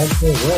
Okay, well,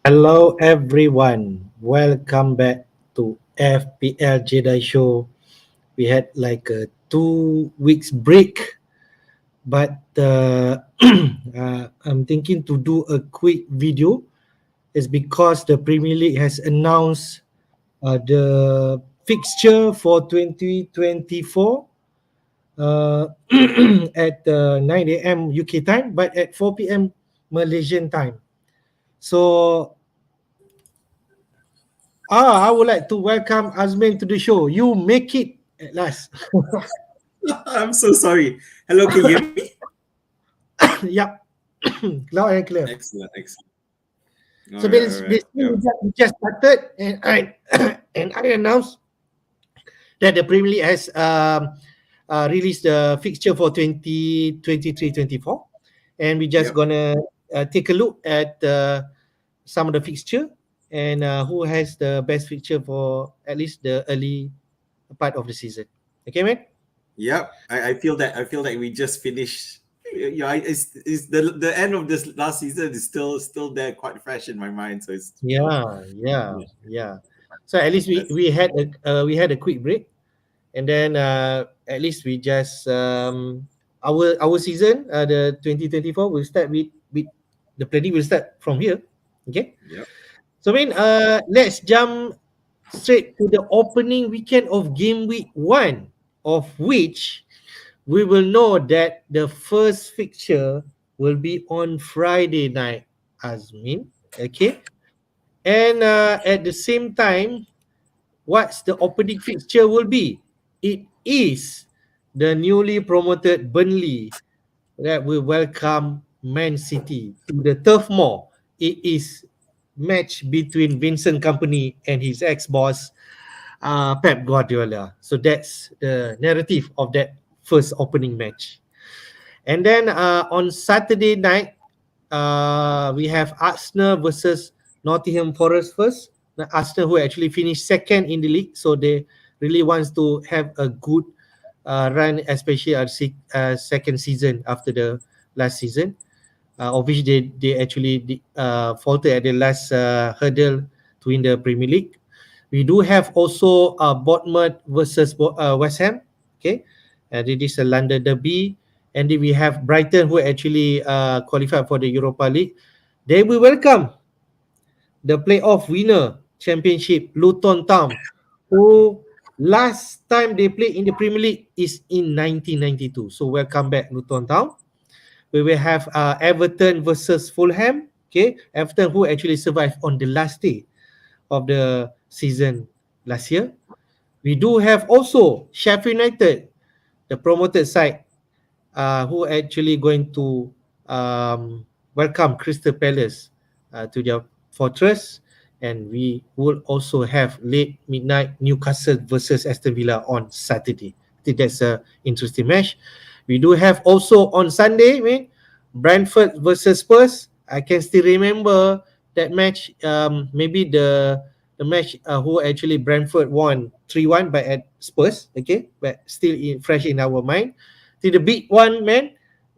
hello everyone. Welcome back to FPL Jedi Show. We had like a 2 weeks break, but I'm thinking to do a quick video. Is because the Premier League has announced the fixture for 2024 uh, at 9 a.m. UK time, but at 4 p.m. Malaysian time. So I would like to welcome Azmin to the show. You make it at last. I'm so sorry. Hello, can you hear me? Yep, loud and clear. Excellent. So All right. basically, Yeah. we just started, and I and I announced that the Premier League has released the fixture for 2023-24, and we just Yep. gonna take a look at some of the fixture and who has the best fixture for at least the early part of the season. Okay, man. Yep. I feel that we just finished. Yeah, it's the end of this last season is still there, quite fresh in my mind. So it's Yeah. yeah, Yeah. So at least we that's we had a quick break, and then at least we just our season the 2024 will start with the planning will start from here. Okay. yep. So let's jump straight to the opening weekend of game week 1, of which we will know that the first fixture will be on Friday night, Azmin. Okay. And at the same time, what's the opening fixture will be? It is the newly promoted Burnley that will welcome Man City to the Turf Moor. It is match between Vincent Company and his ex-boss Pep Guardiola. So that's the narrative of that first opening match. And then on Saturday night, we have Arsenal versus Nottingham Forest first. The Arsenal who actually finished second in the league, so they really wants to have a good run, especially our second season after the last season. Of which they actually faltered at the last hurdle to win the Premier League. We do have also Bournemouth versus West Ham. Okay, and it is a London derby. And then we have Brighton who actually qualified for the Europa League. They will welcome the playoff winner championship Luton Town, who last time they played in the Premier League is in 1992. So welcome back Luton Town. We will have Everton versus Fulham. Okay, Everton who actually survived on the last day of the season last year. We do have also Sheffield United, the promoted side, who actually going to welcome Crystal Palace to their fortress, and we will also have late midnight Newcastle versus Aston Villa on Saturday. I think that's a interesting match. We do have also on Sunday, man, Brentford versus Spurs. I can still remember that match. Maybe the match who actually Brentford won 3-1 by at Spurs. Okay, but still fresh in our mind. The big one, man,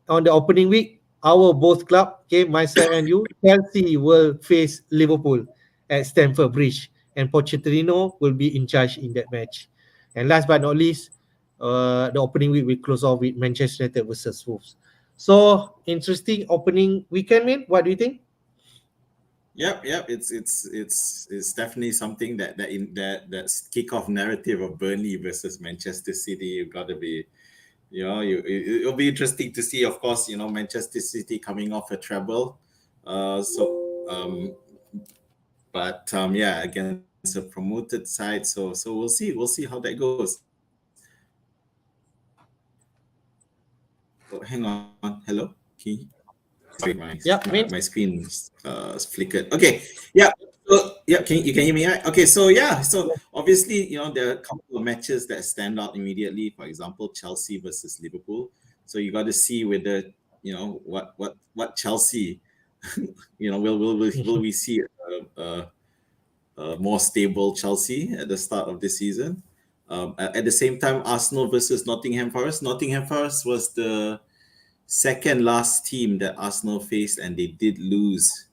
on the opening week, our both club, okay, myself and you, Chelsea will face Liverpool at Stamford Bridge, and Pochettino will be in charge in that match. And last but not least, the opening week we close off with Manchester United versus Wolves. So interesting opening weekend, man. What do you think? Yep. It's definitely something that kickoff narrative of Burnley versus Manchester City. You've got to be, it'll be interesting to see. Of course, Manchester City coming off a treble, yeah, against a promoted side. So we'll see how that goes. Oh, hang on, hello. Sorry, Yeah, my man. screen flickered. Okay, yeah. So yeah, can you hear me? Right? Okay, so yeah, so obviously there are a couple of matches that stand out immediately. For example, Chelsea versus Liverpool. So you got to see whether what Chelsea, will we see a more stable Chelsea at the start of this season? At the same time, Arsenal versus Nottingham Forest. Nottingham Forest was the second last team that Arsenal faced, and they did lose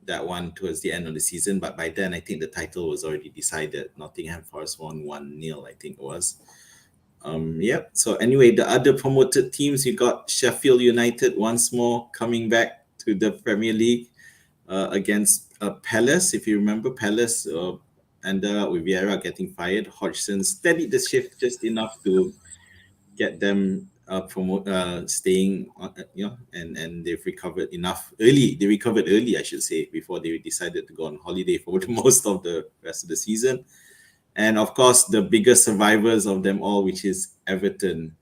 that one towards the end of the season. But by then, I think the title was already decided. Nottingham Forest won 1-0, I think it was. Yep. So anyway, the other promoted teams, you got Sheffield United once more coming back to the Premier League against Palace. If you remember, Palace ended up with Vieira getting fired. Hodgson steadied the shift just enough to get them staying, and they've recovered enough early. They recovered early, I should say, before they decided to go on holiday for most of the rest of the season. And of course, the biggest survivors of them all, which is Everton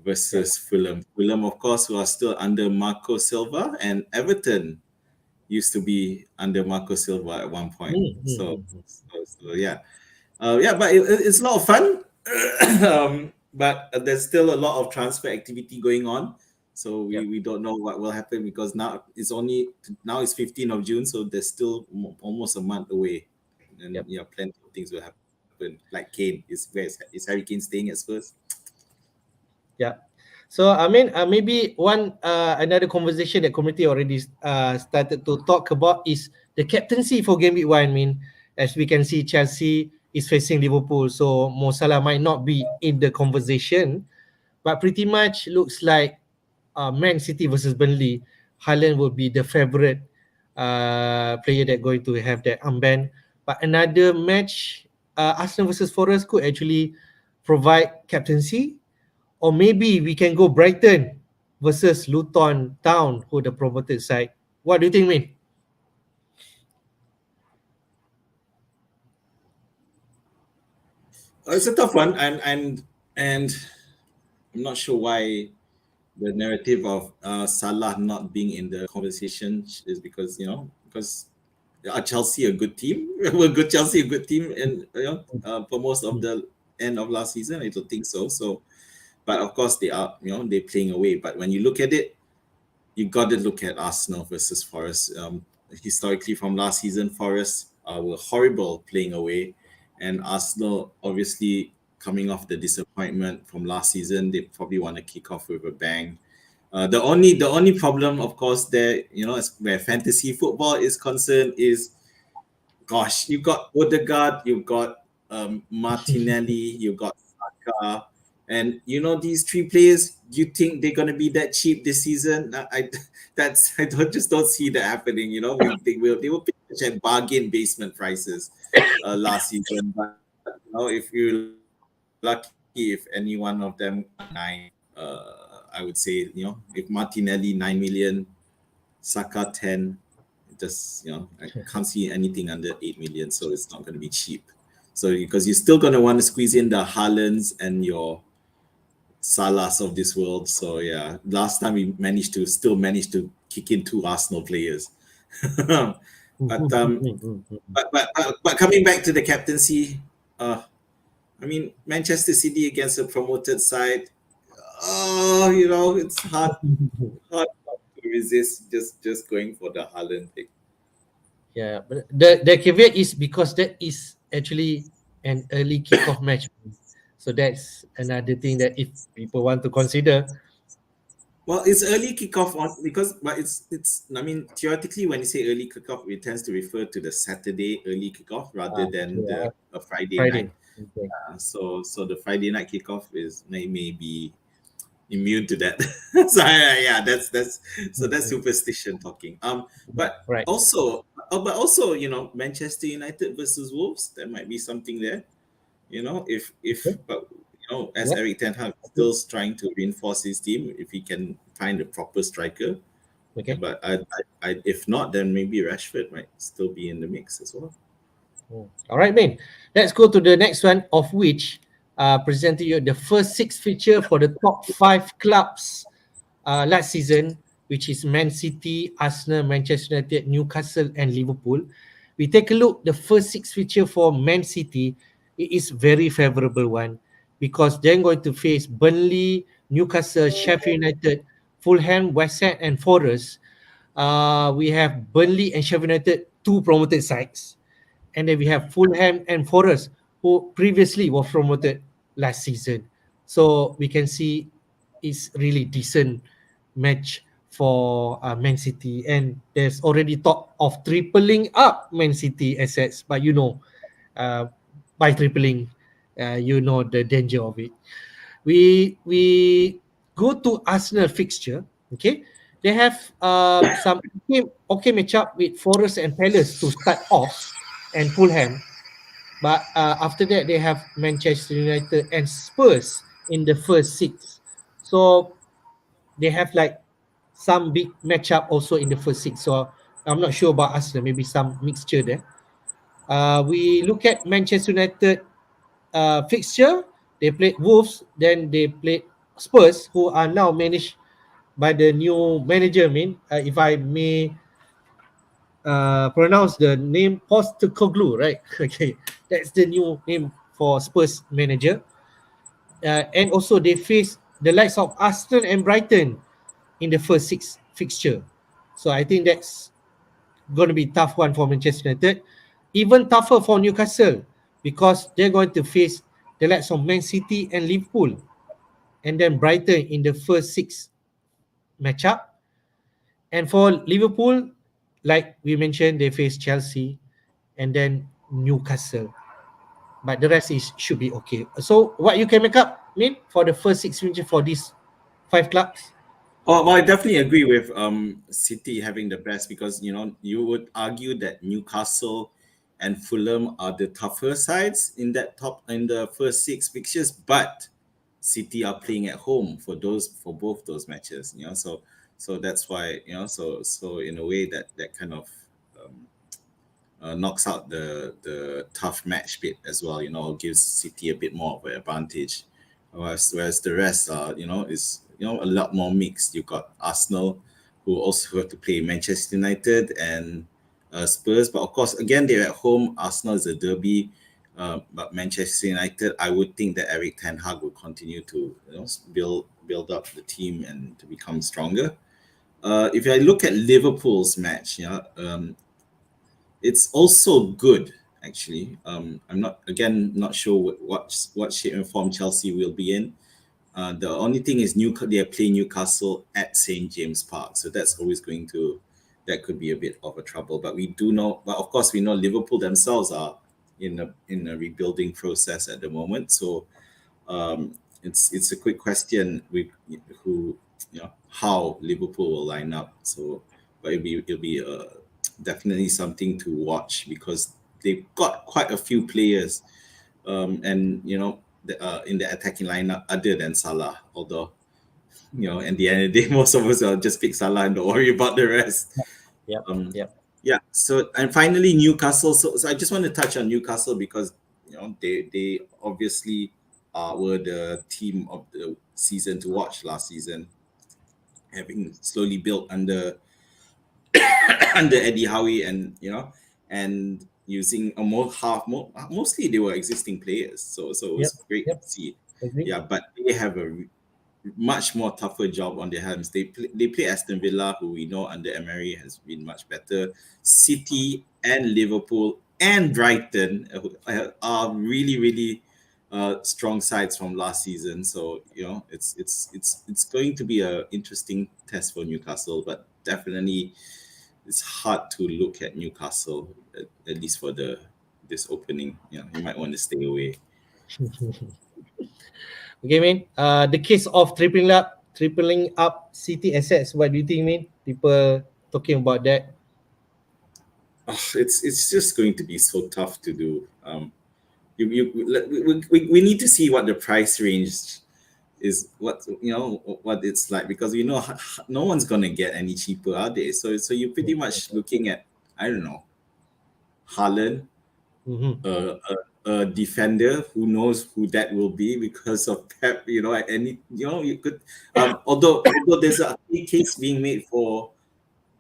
versus Fulham. Fulham, of course, who are still under Marco Silva, and Everton used to be under Marco Silva at one point. So yeah, but it's a lot of fun. But there's still a lot of transfer activity going on. So we don't know what will happen, because now it's 15th of June, so there's still almost a month away, and plenty of things will happen. Like Kane, is Harry Kane staying at Spurs? Yeah. So I mean, maybe another conversation that community already started to talk about is the captaincy for game week 1. I mean, as we can see, Chelsea is facing Liverpool, so Mo Salah might not be in the conversation, but pretty much looks like Man City versus Burnley, Haaland will be the favorite player that going to have that armband. But another match, Arsenal versus Forest could actually provide captaincy, or maybe we can go Brighton versus Luton Town, who the promoted side. What do you think, Min? It's a tough one, and I'm not sure why the narrative of Salah not being in the conversation is because are Chelsea a good team? Were Chelsea a good team for most of the end of last season? I don't think so. So, but of course they are. They're playing away. But when you look at it, you got to look at Arsenal versus Forest. Historically, from last season, Forest were horrible playing away, and Arsenal obviously coming off the disappointment from last season, they probably want to kick off with a bang. The only problem, of course, there, where fantasy football is concerned, is, gosh, you got Odegaard, you got Martinelli, you got Saka, and these three players. You think they're gonna be that cheap this season? I don't see that happening. They will pitch at bargain basement prices last season, but if you're lucky, if any one of them 9, I would say, if Martinelli 9 million, Saka 10, just I can't see anything under 8 million, so it's not going to be cheap. So because you're still going to want to squeeze in the Haalands and your Salahs of this world. So yeah, last time we managed to kick in two Arsenal players. but um, but coming back to the captaincy, uh, I mean Manchester City against a promoted side. Oh, it's hard to resist just going for the Haaland pick. Yeah, but the caveat is because that is actually an early kickoff match. So that's another thing that if people want to consider. Well, it's early kickoff on because, but it's. I mean, theoretically, when you say early kickoff, it tends to refer to the Saturday early kickoff rather than Yeah, the a Friday night. Friday. Okay. So the Friday night kickoff may be immune to that. So yeah, that's so that's superstition talking. But Right. also, Manchester United versus Wolves, there might be something there. If Okay. as Yep. Eric Ten Hag Okay. still trying to reinforce his team, if he can find a proper striker. Yeah, Okay. but if not, then maybe Rashford might still be in the mix as well. All right, man. Let's go to the next one, of which present to you the first six feature for the top five clubs last season, which is Man City, Arsenal, Manchester United, Newcastle, and Liverpool. We take a look the first six feature for Man City. It is very favorable one because they're going to face Burnley, Newcastle, Sheffield United, Fulham, West Ham, and Forest. We have Burnley and Sheffield United, two promoted sides, and then we have Fulham and Forest, who previously were promoted last season. So we can see it's really decent match for Man City, and there's already talk of tripling up Man City assets, but uh, by tripling, the danger of it. We go to Arsenal fixture. Okay, they have some okay matchup with Forest and Palace to start off, and Fulham. But after that, they have Manchester United and Spurs in the first six. So they have like some big matchup also in the first six. So I'm not sure about Arsenal. Maybe some mixture there. We look at Manchester United fixture. They played Wolves, then they played Spurs, who are now managed by the new manager. If I may pronounce the name Postecoglou, right? Okay, that's the new name for Spurs manager. And also they face the likes of Arsenal and Brighton in the first six fixture. So I think that's going to be tough one for Manchester United. Even tougher for Newcastle because they're going to face the likes of Man City and Liverpool, and then Brighton in the first six matchup. And for Liverpool, like we mentioned, they face Chelsea and then Newcastle. But the rest is should be okay. So what you can make up, for the first six matches for these five clubs? Oh, well, I definitely agree with City having the best because you would argue that Newcastle and Fulham are the tougher sides in the first six fixtures, but City are playing at home for both those matches. So that's why so in a way that kind of um, knocks out the tough match bit as well. Gives City a bit more of an advantage, whereas the rest is a lot more mixed. You got Arsenal, who also have to play Manchester United and Spurs, but of course again they're at home. Arsenal is a derby. But Manchester United, I would think that Eric Ten Hag will continue to build up the team and to become stronger. If I look at Liverpool's match, it's also good actually. I'm not sure what shape and form Chelsea will be in. The only thing is they are playing Newcastle at St James Park, so that could be a bit of a trouble. But we do know, but of course we know Liverpool themselves are in a rebuilding process at the moment. So it's a quick question with who how Liverpool will line up. So, but it'll be definitely something to watch because they've got quite a few players, and in the attacking lineup other than Salah. Although at the end of the day, most of us will just pick Salah and don't worry about the rest. Yep. Um, Yep. yeah. So and finally Newcastle. So I just want to touch on Newcastle because they obviously were the team of the season to watch last season, having slowly built under under Eddie Howe, and and using a mostly they were existing players, so it Yep. was great Yep. to see. Agree. Yeah, but they have a much more tougher job on their hands. They play Aston Villa, who we know under Emery has been much better. City and Liverpool and Brighton are really strong sides from last season. So it's going to be a interesting test for Newcastle, but definitely it's hard to look at Newcastle at least for the this opening. You might want to stay away. Okay, man. The case of tripling up City assets. What do you think, man? People talking about that. It's just going to be so tough to do. We need to see what the price range is, what it's like, because no one's gonna get any cheaper, are they? So you're pretty much looking at, I don't know, Haaland, Mm-hmm. a defender who knows who that will be because of Pep, and you could, although there's a case being made for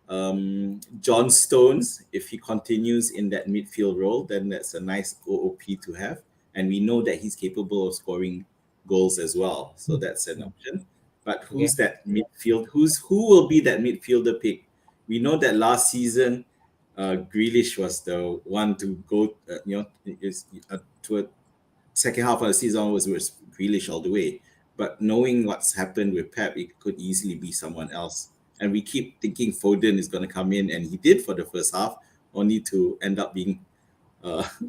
John Stones. If he continues in that midfield role, then that's a nice OOP to have, and we know that he's capable of scoring goals as well, so that's an option. But Okay. who's that midfield? Who will be that midfielder pick? We know that last season, Grealish was the one to go. To a second half of the season was Grealish all the way. But knowing what's happened with Pep, it could easily be someone else. And we keep thinking Foden is going to come in, and he did for the first half, only to end up being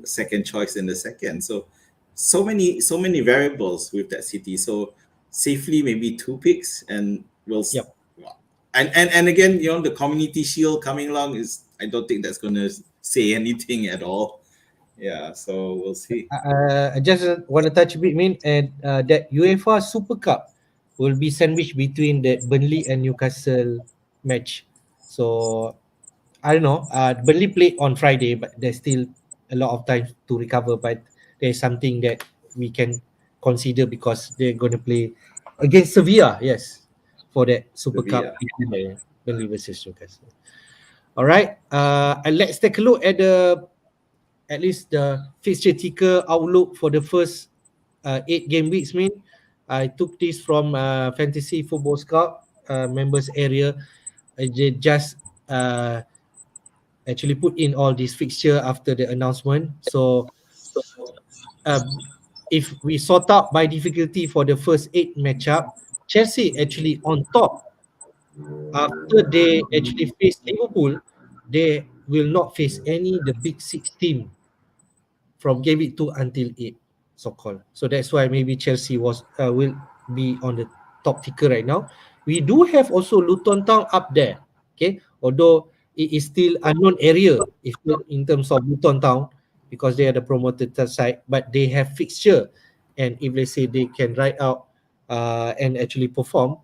second choice in the second. So many variables with that City. So safely maybe two picks, and Yep. and again, the Community Shield coming along is, I don't think that's going to say anything at all. Yeah, so we'll see. I just want to touch a bit, mean, and that UEFA Super Cup will be sandwiched between the Burnley and Newcastle match. So I don't know. Burnley played on Friday, but there's still a lot of time to recover. But there's something that we can consider because they're going to play against Sevilla. Yes, for that Super Cup Sevilla. between the Burnley versus Newcastle. All right. And let's take a look at at least the fixture ticker outlook for the first 8 game weeks. Mean, I took this from Fantasy Football Scout members area. They just actually put in all these fixture after the announcement. So um, if we sort out by difficulty for the first 8 matchup, Chelsea actually on top. After they actually face Liverpool, they will not face any the big six team from game week 2 until 8, so called. So that's why maybe Chelsea will be on the top ticker right now. We do have also Luton Town up there. Okay, although it is still unknown area if in terms of Luton Town, because they are the promoted side, but they have fixture, and if they say they can ride out and actually perform,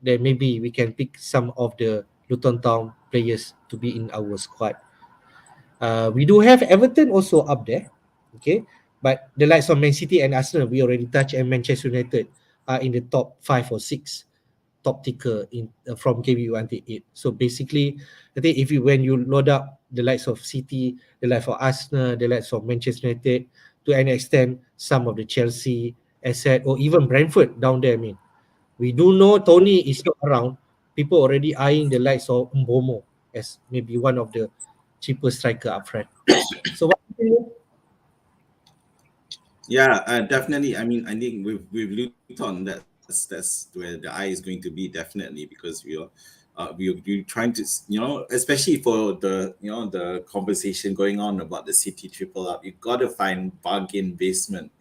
then maybe we can pick some of the Luton Town players to be in our squad. We do have Everton also up there, okay, but the likes of Man City and Arsenal we already touched, and Manchester United are in the top 5 or 6 top ticker in from KBU until 8. So basically, I think if you when you load up the likes of City, the likes of Arsenal, the likes of Manchester United, to an extent some of the Chelsea asset or even Brentford down there. I mean, we do know Tony is not around. People already eyeing the likes of Mbomo as maybe one of the cheaper striker up front. So what do you think? Yeah, definitely. I mean, I think with Luton, that's where the eye is going to be, definitely, because we're trying to, especially for the conversation going on about the City triple up. You got to find bargain basement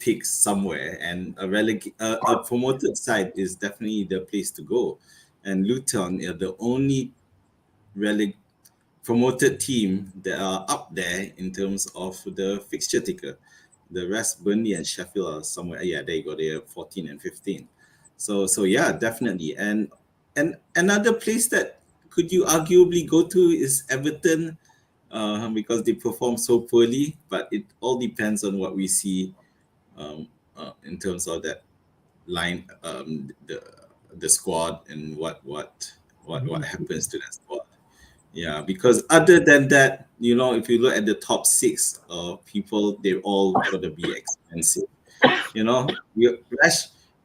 picks somewhere, and a promoted side is definitely the place to go. And Luton are the only releg promoted team that are up there in terms of the fixture ticker. The rest, Burnley and Sheffield, are somewhere. Yeah, there you go. They're 14 and 15. So yeah, definitely. And another place that could you arguably go to is Everton, because they perform so poorly. But it all depends on what we see in terms of that line, the squad and what happens to that squad. Yeah, because other than that, if you look at the top six people, they're all gonna be expensive.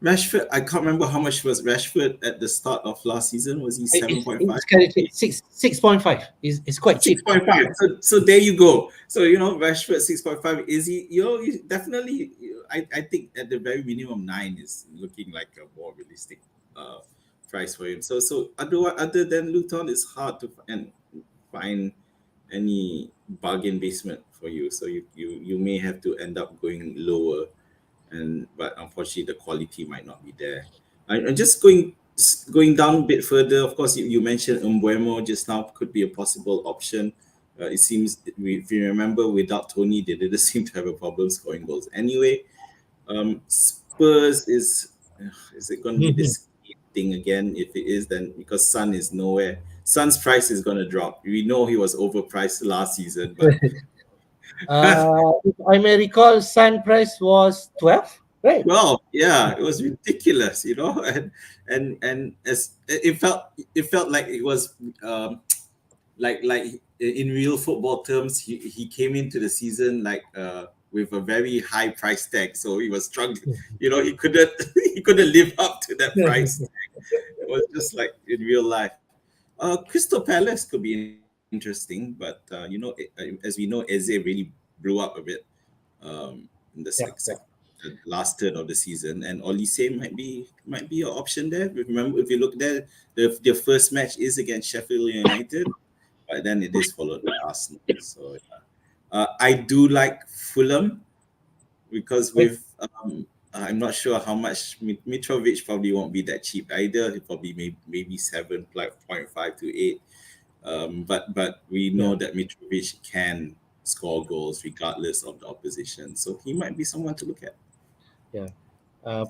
Rashford. I can't remember how much was Rashford at the start of last season. Was he 7.5? It's kind of cheap. 6.5 is quite Six cheap. point five. So there you go. So Rashford 6.5. Is he? Definitely. I think at the very minimum 9 is looking like a more realistic uh, price for him. So other than Luton, it's hard to find any bargain basement for you. So you may have to end up going lower, but unfortunately the quality might not be there. And just going down a bit further. Of course, you mentioned Umbuemo just now could be a possible option. It seems if you remember, without Tony, they didn't seem to have a problem scoring goals anyway. Spurs is it going to be Mhm. this thing again? If it is, then because Son is nowhere, Son's price is going to drop. We know he was overpriced last season, but If I may recall, Sun price was 12, right? well, yeah, it was ridiculous, and as it felt like it was like in real football terms, he came into the season like with a very high price tag, so he was struggling. He couldn't he couldn't live up to that price. It was just like in real life. Crystal Palace could be interesting, but as we know, Eze really blew up a bit in Yeah, yeah, the last third of the season, and Olise might be an option there. Remember, if you look there, their first match is against Sheffield United, but then it is followed by Arsenal. So I do like Fulham because right. with I'm not sure how much Mitrovic probably won't be that cheap either. He probably maybe 7.5 to 8. But we Yeah, know that Mitrovic can score goals regardless of the opposition, so he might be someone to look at. yeah.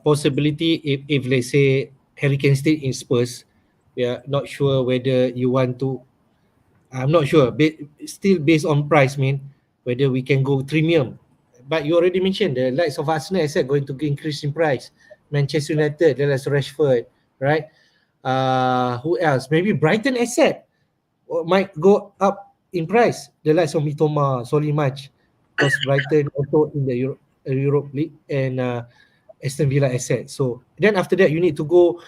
Possibility if let's say Harry Kane still in Spurs, yeah, not sure whether you want to. I'm not sure. Still based on price, mean whether we can go premium. But you already mentioned the likes of Arsenal, I said, going to increase in price. Manchester United, the likes of Rashford, right? Who else? Maybe Brighton asset might go up in price. The likes of Mitoma, Solimac, because Brighton also in the Europe League and Aston Villa asset. So then after that, you need to go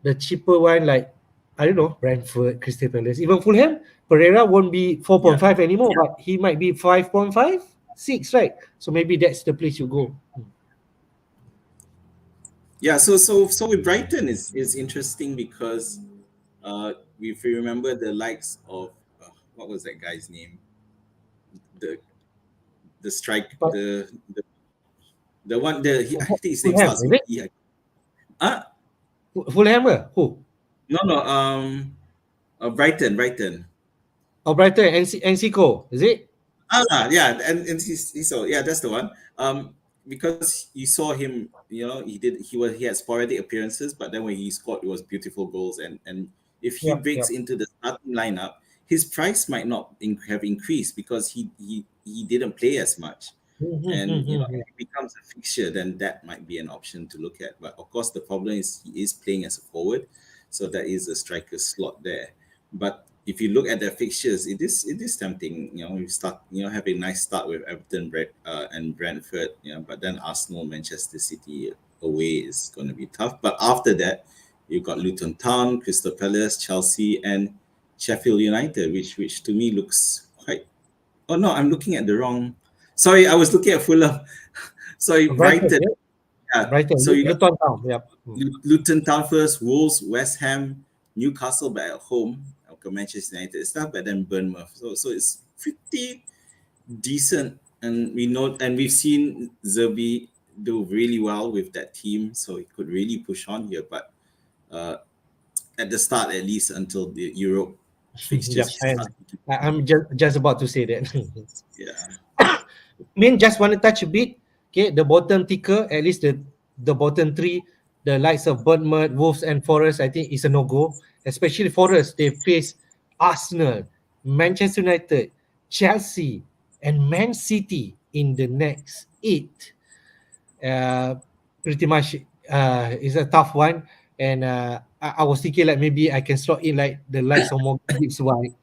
the cheaper one like I don't know Brentford, Crystal Palace, even Fulham. Pereira won't be Yeah, 4.5 anymore, but he might be 5.5, 6, right? So maybe that's the place you go. yeah. So with Brighton is interesting because if you remember the likes of what was that guy's name, the the strike But the one I think his name Fulham, starts is with it? E. Fulham, who? No, Brighton. Oh, Brighton, NC is it? Yeah, and so yeah, that's the one. Because you saw him, he had sporadic appearances, but then when he scored, it was beautiful goals. And if he Yep, breaks yep. into the starting lineup, his price might not have increased because he didn't play as much. And Mm-hmm. if he becomes a fixture, then that might be an option to look at. But of course, the problem is he is playing as a forward, so that is a striker slot there. But if you look at their fixtures, it is tempting. You start, have a nice start with Everton, and Brentford. But then Arsenal, Manchester City away is going to be tough. But after that, you've got Luton Town, Crystal Palace, Chelsea, and Sheffield United, which to me looks quite. Oh no, I'm looking at the wrong. Sorry, I was looking at Fulham. Sorry, Brighton, Brighton. yeah. Yeah. Brighton, So you got Luton Town, yep. Luton Town first, Wolves, West Ham, Newcastle back at home, okay, Manchester United stuff, but then Bournemouth. So it's pretty decent, and we've seen Zerbi do really well with that team, so he could really push on here. But uh, at the start, at least until the Europe Yep, fixtures start, I'm just about to say that. yeah, Mean just want to touch a bit. Okay, the bottom ticker, at least the bottom three, the likes of Bournemouth, Wolves, and Forest, I think is a no go. Especially Forest, they face Arsenal, Manchester United, Chelsea, and Man City in the next eight. uh, pretty much is a tough one. And I was thinking like maybe I can slot in like the likes of Morgan Gibbs White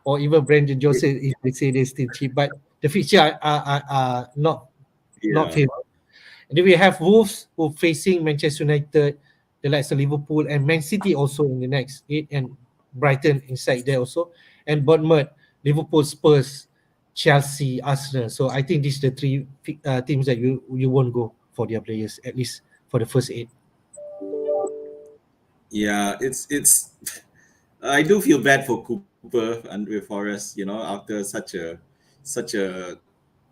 or even Brandon Joseph if they say they're still cheap. But the fixture are not Yeah. favourable. And then we have Wolves who facing Manchester United, the likes of Liverpool and Man City also in the next eight, and Brighton inside there also, and Bournemouth, Liverpool, Spurs, Chelsea, Arsenal. So I think these are the three teams that you won't go for their players at least for the first eight. Yeah, it's I do feel bad for Cooper and with Forest, after such a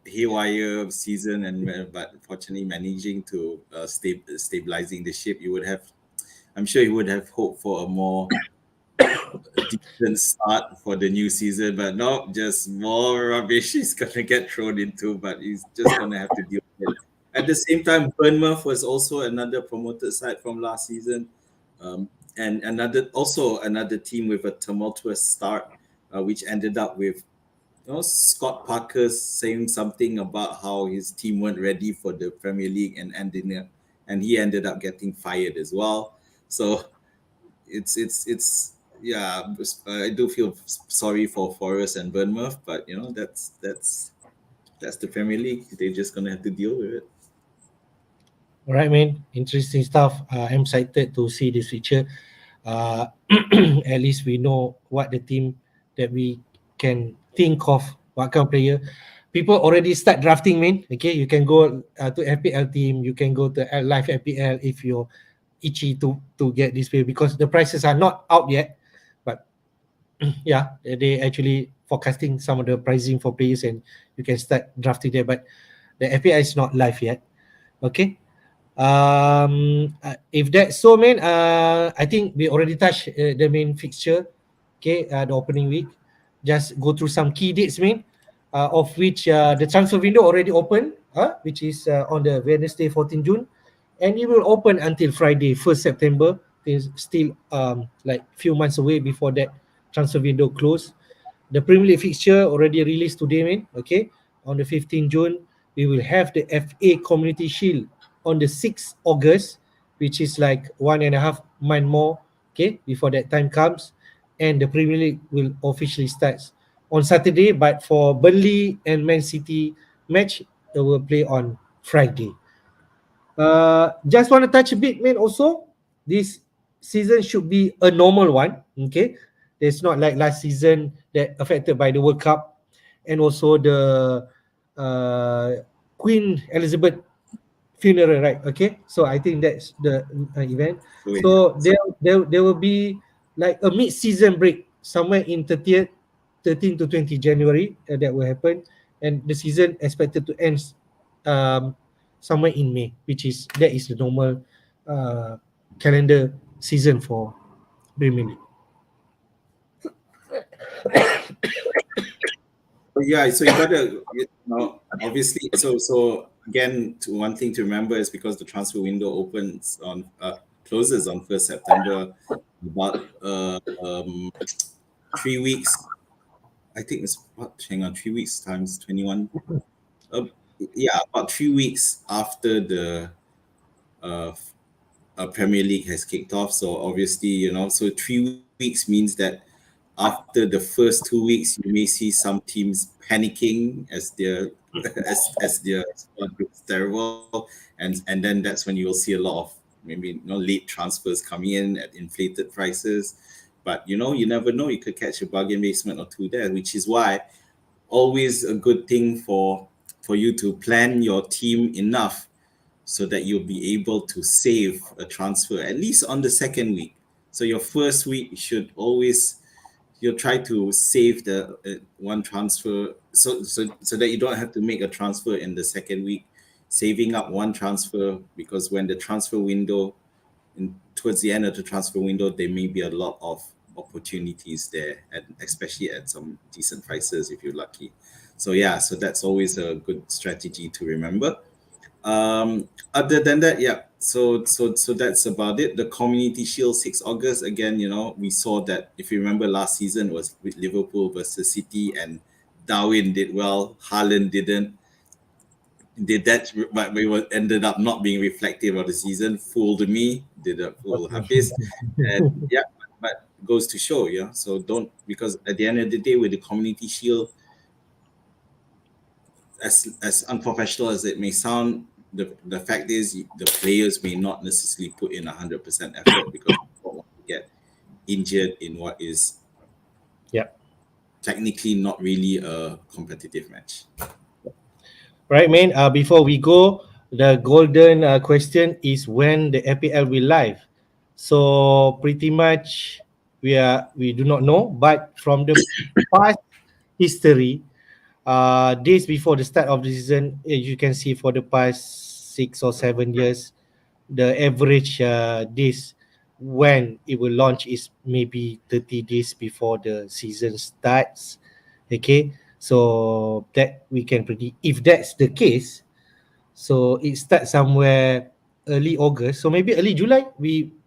haywire season, but fortunately managing to stabilizing the ship. I'm sure you would have hoped for a more decent start for the new season, but no, just more rubbish he's gonna get thrown into, but he's just gonna have to deal with it. At the same time, Bournemouth was also another promoted side from last season, and another team with a tumultuous start, which ended up with Scott Parker saying something about how his team weren't ready for the Premier League and he ended up getting fired as well. So it's yeah, I do feel sorry for Forest and Bournemouth, but that's the Premier League. They're just gonna have to deal with it. All right, man. Interesting stuff. I'm excited to see this feature. Uh, at least we know what the team that we can think of, what kind of player. People already start drafting, man. Okay, you can go to FPL team. You can go to live FPL if you're itchy to get this player because the prices are not out yet. But yeah, they actually forecasting some of the pricing for players and you can start drafting there. But the FPL is not live yet. Okay. If that's so, man, I think we already touched the main fixture. Okay, the opening week. Just go through some key dates, man. Of which the transfer window already open, which is on the Wednesday, 14 June, and it will open until Friday, 1st September. There's still like few months away before that transfer window close. The Premier League fixture already released today, man. Okay, on the 15th June, we will have the FA Community Shield on the 6th August, which is like 1.5 month more. Okay, before that time comes, and the Premier League will officially start on Saturday. But for Burnley and Man City match, they will play on Friday. Just want to touch a bit, man. Also, this season should be a normal one. Okay, it's not like last season that affected by the World Cup and also the uh, Queen Elizabeth funeral, right? Okay, so I think that's the event. So yeah. So there will be like a mid-season break somewhere in 30th, 13 to 20 January that will happen, and the season expected to end um, somewhere in May, which is that is the normal uh, calendar season for Premier League. Yeah, so you gotta, obviously. So again, one thing to remember is because the transfer window closes on 1st September, about 3 weeks. I think it's what? Hang on, 3 weeks times 21. Uh, yeah, about 3 weeks after the uh, Premier League has kicked off. So obviously, so 3 weeks means that after the first 2 weeks, you may see some teams panicking as their as their squad looks terrible, and then that's when you will see a lot of maybe late transfers coming in at inflated prices. But you never know. You could catch a bargain basement or two there, which is why always a good thing for you to plan your team enough so that you'll be able to save a transfer at least on the second week. So your first week should always you'll try to save the one transfer so that you don't have to make a transfer in the second week, saving up one transfer because when the transfer window towards the end of the transfer window there may be a lot of opportunities there, and especially at some decent prices if you're lucky. So yeah, so that's always a good strategy to remember. Other than that, yeah. So that's about it. The Community Shield 6 August again. We saw that if you remember last season was with Liverpool versus City, and Darwin did well, Haaland didn't. did that, but we were ended up not being reflective of the season. Fooled me, did a fool Okay. Hafiz, and yeah, but goes to show, yeah. So don't, because at the end of the day, with the Community Shield, as unprofessional as it may sound, the fact is the players may not necessarily put in 100% effort because they don't want to get injured in what is Yeah. technically not really a competitive match. Right, man. Before we go, the golden question is when the FPL will live. So pretty much we do not know, but from the past history, days before the start of the season, you can see for the past 6 or 7 years, the average days when it will launch is maybe 30 days before the season starts. Okay, so that we can predict. If that's the case, so it starts somewhere early August, so maybe early July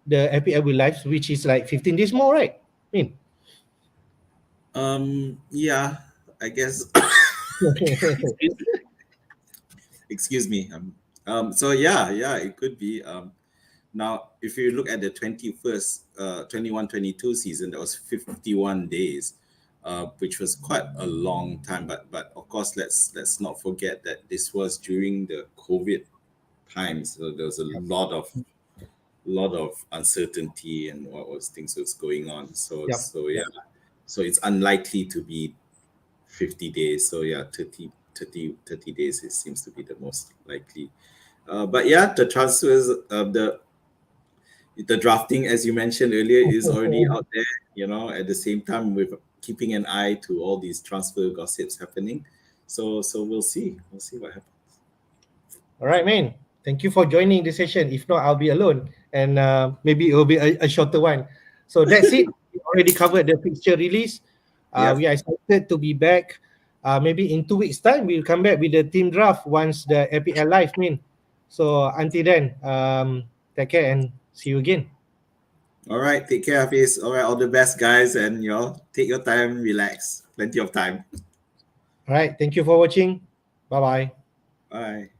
the FPL will live, which is like 15 days more, right? I mean. Yeah, I guess. Excuse me. So yeah, it could be. Now, if you look at the 21st, 21-22 season, that was 51 days, which was quite a long time. But of course, let's not forget that this was during the COVID times. So there was a lot of uncertainty and what was things was going on. Yep. So yeah, so it's unlikely to be 50 days. So yeah, 30 days it seems to be the most likely. But yeah, the transfers, the drafting, as you mentioned earlier, is already out there. At the same time, with keeping an eye to all these transfer gossips happening. So we'll see what happens. All right, man. Thank you for joining the session. If not, I'll be alone, and maybe it will be a shorter one. So that's it. We already covered the fixture release. Yeah. We are excited to be back. Maybe in 2 weeks' time, we'll come back with the team draft once the FPL live, man. So until then, take care and see you again. All right. Take care, Hafiz. All right. All the best, guys, and take your time, relax. Plenty of time. All right. Thank you for watching. Bye bye. Bye.